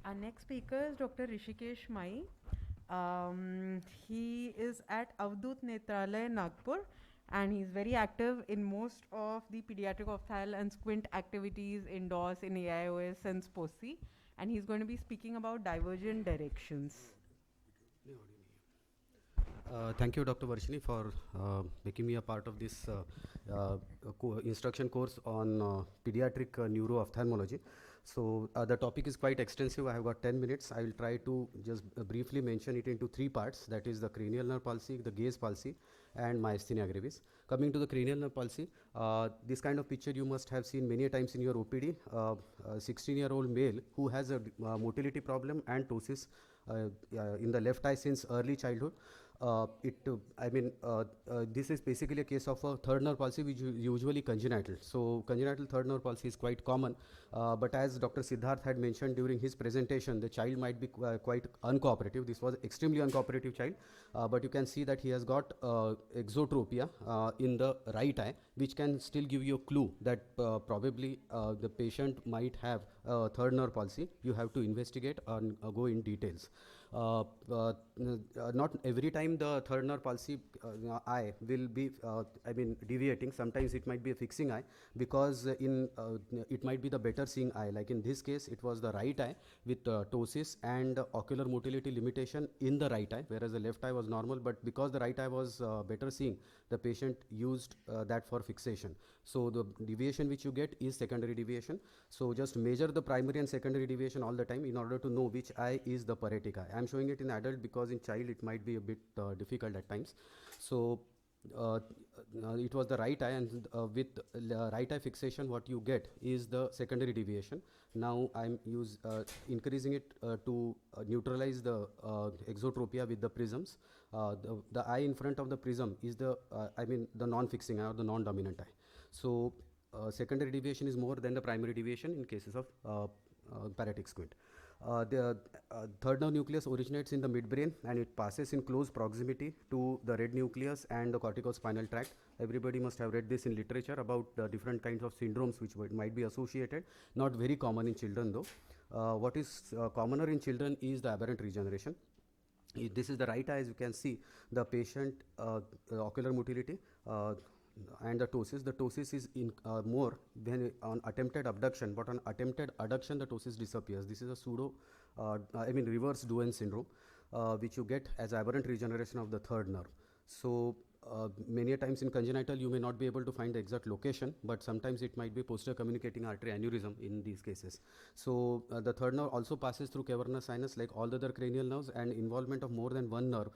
Our next speaker is Dr. Rishikesh MAYEE. He is at Avdut Netralaya, Nagpur, and he's very active in most of the pediatric ophthal and squint activities indoors in AIOS and SPOSI, and he's going to be speaking about divergent directions. Thank you, Dr. Varshini, for making me a part of this instruction course on pediatric neuroophthalmology. So the topic is quite extensive. I have got 10 minutes. I will try to just briefly mention it into three parts. That is the cranial nerve palsy, the gaze palsy, and myasthenia gravis. Coming to the cranial nerve palsy, this kind of picture you must have seen many times in your OPD. A 16-year-old male who has a motility problem and ptosis in the left eye since early childhood. This is basically a case of a third nerve palsy, which is usually congenital. So congenital third nerve palsy is quite common, but as Dr. Siddharth had mentioned during his presentation, the child might be quite uncooperative. This was extremely uncooperative child, but you can see that he has got exotropia in the right eye, which can still give you a clue that probably the patient might have third nerve palsy. You have to investigate and go in details. Not every time the third nerve palsy eye will be deviating. Sometimes it might be a fixing eye, because it might be the better seeing eye. Like in this case, it was the right eye with ptosis and ocular motility limitation in the right eye, whereas the left eye was normal, but because the right eye was better seeing, the patient used that for fixation. So the deviation which you get is secondary deviation. So just measure the primary and secondary deviation all the time in order to know which eye is the paretic eye. I am showing it in adult because in child it might be a bit difficult at times. So it was the right eye, and with right eye fixation, what you get is the secondary deviation. Now I'm increasing it to neutralize the exotropia with the prisms. The eye in front of the prism is the the non-fixing eye or the non-dominant eye. So secondary deviation is more than the primary deviation in cases of paretic squint. The third nerve nucleus originates in the midbrain, and it passes in close proximity to the red nucleus and the corticospinal tract. Everybody must have read this in literature about different kinds of syndromes which might be associated. Not very common in children though. What is commoner in children is the aberrant regeneration. This is the right eye. As you can see, the patient ocular motility and the ptosis. The ptosis is in more than on attempted abduction, but on attempted adduction the ptosis disappears. This is a pseudo reverse Duane syndrome, which you get as aberrant regeneration of the third nerve. So many a times in congenital you may not be able to find the exact location, but sometimes it might be posterior communicating artery aneurysm in these cases. So the third nerve also passes through cavernous sinus like all the other cranial nerves, and involvement of more than one nerve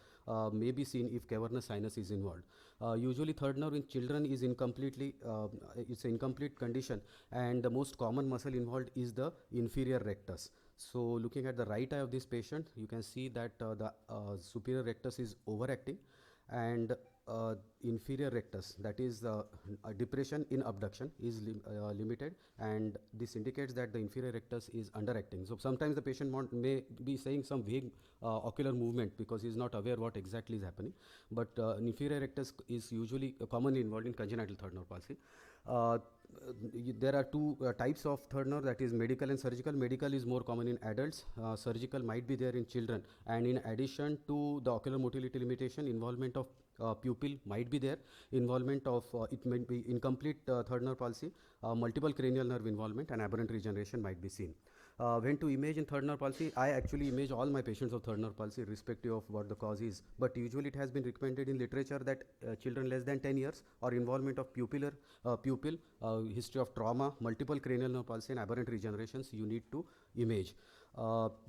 may be seen if cavernous sinus is involved. Usually third nerve in children is incompletely, it's an incomplete condition, and the most common muscle involved is the inferior rectus. So looking at the right eye of this patient, you can see that the superior rectus is overacting, and inferior rectus, that is depression in abduction, is limited, and this indicates that the inferior rectus is underacting. So sometimes the patient may be saying some vague ocular movement because he is not aware what exactly is happening, but inferior rectus is usually commonly involved in congenital third nerve palsy. There are two types of third nerve, that is medical and surgical. Medical is more common in adults, surgical might be there in children, and in addition to the ocular motility limitation, involvement of pupil might be there, involvement of it might be incomplete third nerve palsy, multiple cranial nerve involvement, and aberrant regeneration might be seen. When to image in third nerve palsy, I actually image all my patients of third nerve palsy irrespective of what the cause is, but usually it has been recommended in literature that children less than 10 years or involvement of pupil, history of trauma, multiple cranial nerve palsy, and aberrant regenerations you need to image.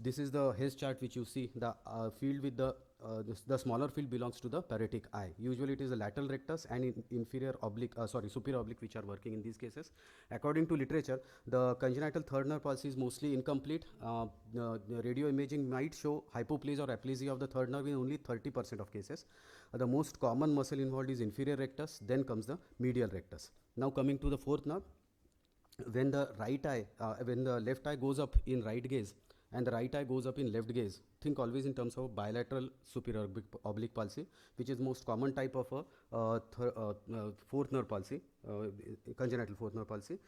This is the Hess chart which you see. The field with the smaller field belongs to the paretic eye. Usually it is the lateral rectus and inferior oblique, superior oblique, which are working in these cases. According to literature, the congenital third nerve palsy is mostly incomplete. The radio imaging might show hypoplasia or aplasia of the third nerve in only 30% of cases. The most common muscle involved is inferior rectus, then comes the medial rectus. Now coming to the fourth nerve, when the right eye, when the left eye goes up in right gaze, and the right eye goes up in left gaze, think always in terms of bilateral superior oblique palsy, which is most common type of a fourth nerve palsy, congenital fourth nerve palsy.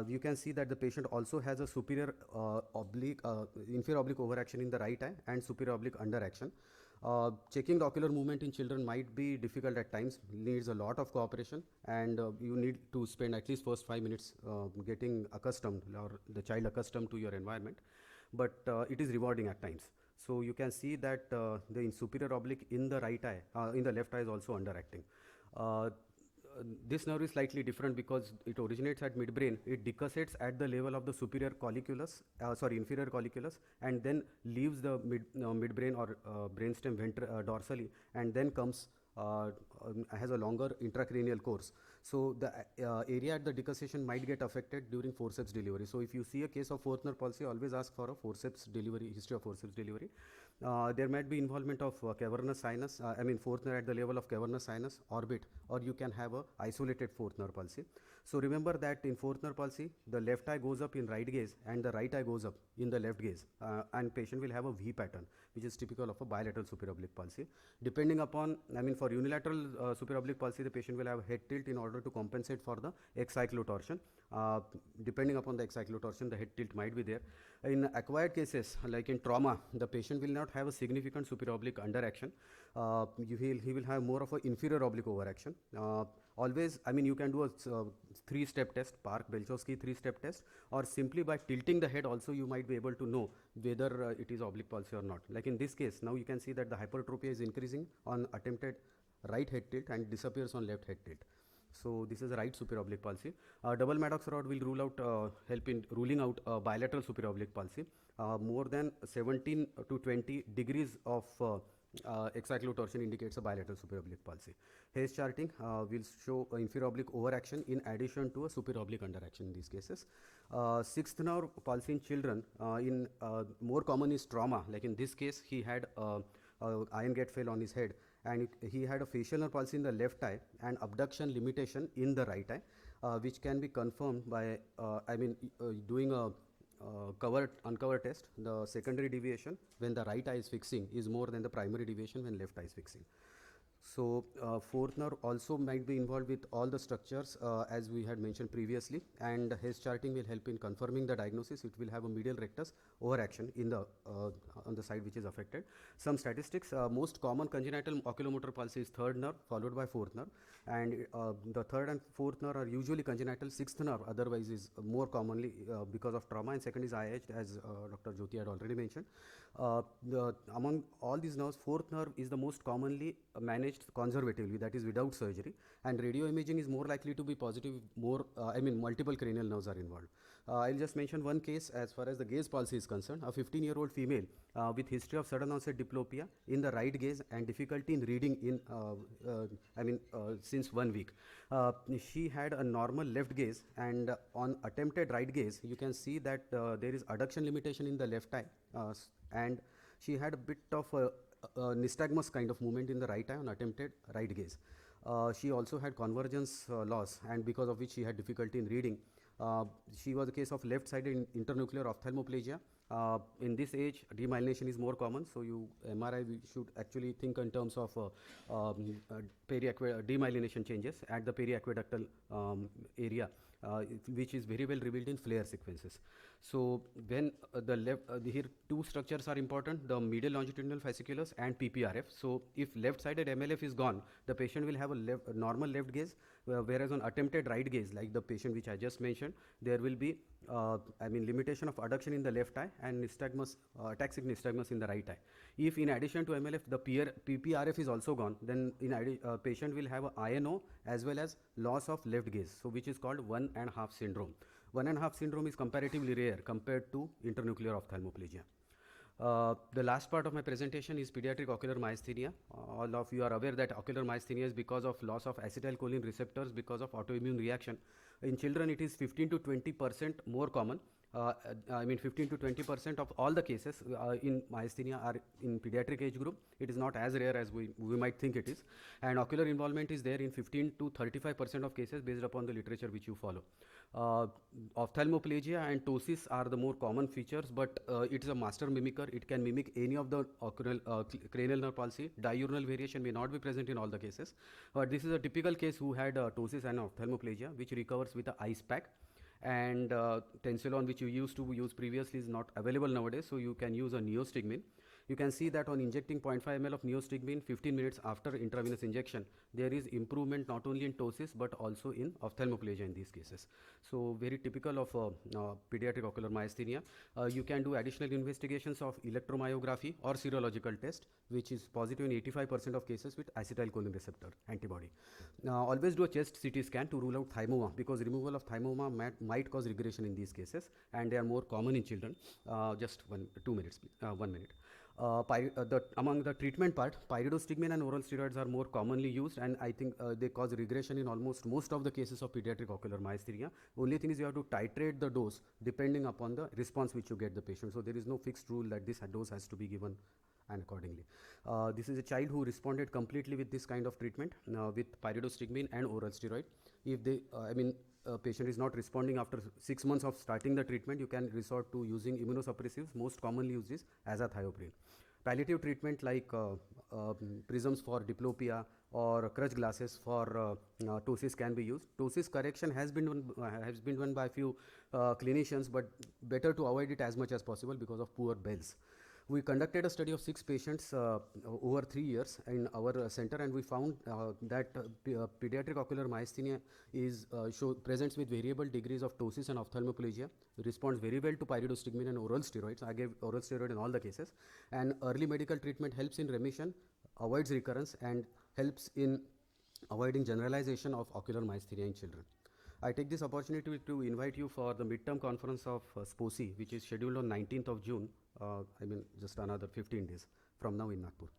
You can see that the patient also has a superior inferior oblique overaction in the right eye and superior oblique underaction. Checking the ocular movement in children might be difficult at times, needs a lot of cooperation, and you need to spend at least first 5 minutes getting accustomed, or the child accustomed to your environment, but it is rewarding at times. So you can see that the superior oblique in the right eye, in the left eye is also underacting. This nerve is slightly different because it originates at midbrain. It decussates at the level of the inferior colliculus, and then leaves the midbrain or brainstem dorsally, and then comes has a longer intracranial course. So the area at the decussation might get affected during forceps delivery. So if you see a case of fourth nerve palsy, always ask for a forceps delivery, history of forceps delivery. There might be involvement of cavernous sinus, fourth nerve at the level of cavernous sinus orbit, or you can have a isolated fourth nerve palsy. So remember that in fourth nerve palsy, the left eye goes up in right gaze and the right eye goes up in the left gaze, and patient will have a V pattern, which is typical of a bilateral superior oblique palsy. Depending upon, for unilateral superior oblique palsy, the patient will have head tilt in order to compensate for the excyclotorsion. Depending upon the excyclotorsion, the head tilt might be there. In acquired cases, like in trauma, the patient will not have a significant superior oblique underaction. He will have more of an inferior oblique overaction. Always, you can do a 3-step test, Park-Belchowski 3-step test, or simply by tilting the head also you might be able to know whether it is oblique palsy or not. Like in this case, now you can see that the hypertropia is increasing on attempted right head tilt and disappears on left head tilt. So this is a right superior oblique palsy. Double Maddox rod will help in ruling out bilateral superior oblique palsy. More than 17 to 20 degrees of excyclotorsion indicates a bilateral superior oblique palsy. Hayes charting will show inferior oblique overaction in addition to a superior oblique underaction in these cases. Sixth nerve palsy in children, more common is trauma. Like in this case, he had iron gate fell on his head, and he had a facial nerve palsy in the left eye and abduction limitation in the right eye, which can be confirmed by doing a uncover test. The secondary deviation when the right eye is fixing is more than the primary deviation when left eye is fixing. So fourth nerve also might be involved with all the structures as we had mentioned previously, and Hayes charting will help in confirming the diagnosis. It will have a medial rectus overaction in the on the side which is affected. Some statistics: most common congenital oculomotor palsy is third nerve followed by fourth nerve, and the third and fourth nerve are usually congenital. Sixth nerve otherwise is more commonly because of trauma, and second is IH, as Dr. Jyoti had already mentioned. Among all these nerves, fourth nerve is the most commonly managed conservatively, that is without surgery, and radio imaging is more likely to be positive. Multiple cranial nerves are involved. I'll just mention one case as far as the gaze palsy is concerned. A 15-year-old female with history of sudden onset diplopia in the right gaze and difficulty in reading since 1 week. She had a normal left gaze, and on attempted right gaze, you can see that there is adduction limitation in the left eye, and she had a bit of a nystagmus kind of movement in the right eye on attempted right gaze. She also had convergence loss, and because of which she had difficulty in reading. She was a case of left-sided internuclear ophthalmoplegia. In this age, demyelination is more common, so MRI we should actually think in terms of demyelination changes at the periaqueductal area, which is very well revealed in flare sequences. So when here two structures are important: the medial longitudinal fasciculus and PPRF. So if left-sided MLF is gone, the patient will have a normal left gaze, whereas on attempted right gaze, like the patient which I just mentioned, there will be limitation of adduction in the left eye and nystagmus, ataxic nystagmus in the right eye. If in addition to MLF, the PPRF is also gone, then patient will have a INO as well as loss of left gaze, so which is called 1.5 syndrome. 1.5 syndrome is comparatively rare compared to internuclear ophthalmoplegia. The last part of my presentation is pediatric ocular myasthenia. All of you are aware that ocular myasthenia is because of loss of acetylcholine receptors because of autoimmune reaction. In children, it is 15 to 20% more common. I mean 15 to 20% of all the cases in myasthenia are in pediatric age group. It is not as rare as we might think it is. And ocular involvement is there in 15 to 35% of cases based upon the literature which you follow. Ophthalmoplegia and ptosis are the more common features, but it is a master mimicker. It can mimic any of the cranial nerve palsy. Diurnal variation may not be present in all the cases, but this is a typical case who had ptosis and ophthalmoplegia, which recovers with a ice pack. And tensilon, which you used to use previously, is not available nowadays, so you can use a neostigmine. You can see that on injecting 0.5 ml of neostigmine 15 minutes after intravenous injection, there is improvement not only in ptosis but also in ophthalmoplegia in these cases. So very typical of pediatric ocular myasthenia. You can do additional investigations of electromyography or serological test, which is positive in 85% of cases with acetylcholine receptor antibody. Always do a chest CT scan to rule out thymoma, because removal of thymoma might cause regression in these cases, and they are more common in children. Just 1 minute. Among the treatment part, pyridostigmine and oral steroids are more commonly used, and I think they cause regression in almost most of the cases of pediatric ocular myasthenia. Only thing is you have to titrate the dose depending upon the response which you get the patient. So there is no fixed rule that this dose has to be given and accordingly. This is a child who responded completely with this kind of treatment with pyridostigmine and oral steroid. If they, patient is not responding after 6 months of starting the treatment, you can resort to using immunosuppressives. Most commonly used is azathioprine. Palliative treatment like prisms for diplopia or crutch glasses for ptosis can be used. Ptosis correction has been done by a few clinicians, but better to avoid it as much as possible because of poor bells. We conducted a study of 6 patients over 3 years in our center, and we found that pediatric ocular myasthenia is presents with variable degrees of ptosis and ophthalmoplegia, responds very well to pyridostigmine and oral steroids. I gave oral steroid in all the cases, and early medical treatment helps in remission, avoids recurrence, and helps in avoiding generalization of ocular myasthenia in children. I take this opportunity to invite you for the midterm conference of SPOCI, which is scheduled on 19th of June, just another 15 days from now in Nagpur.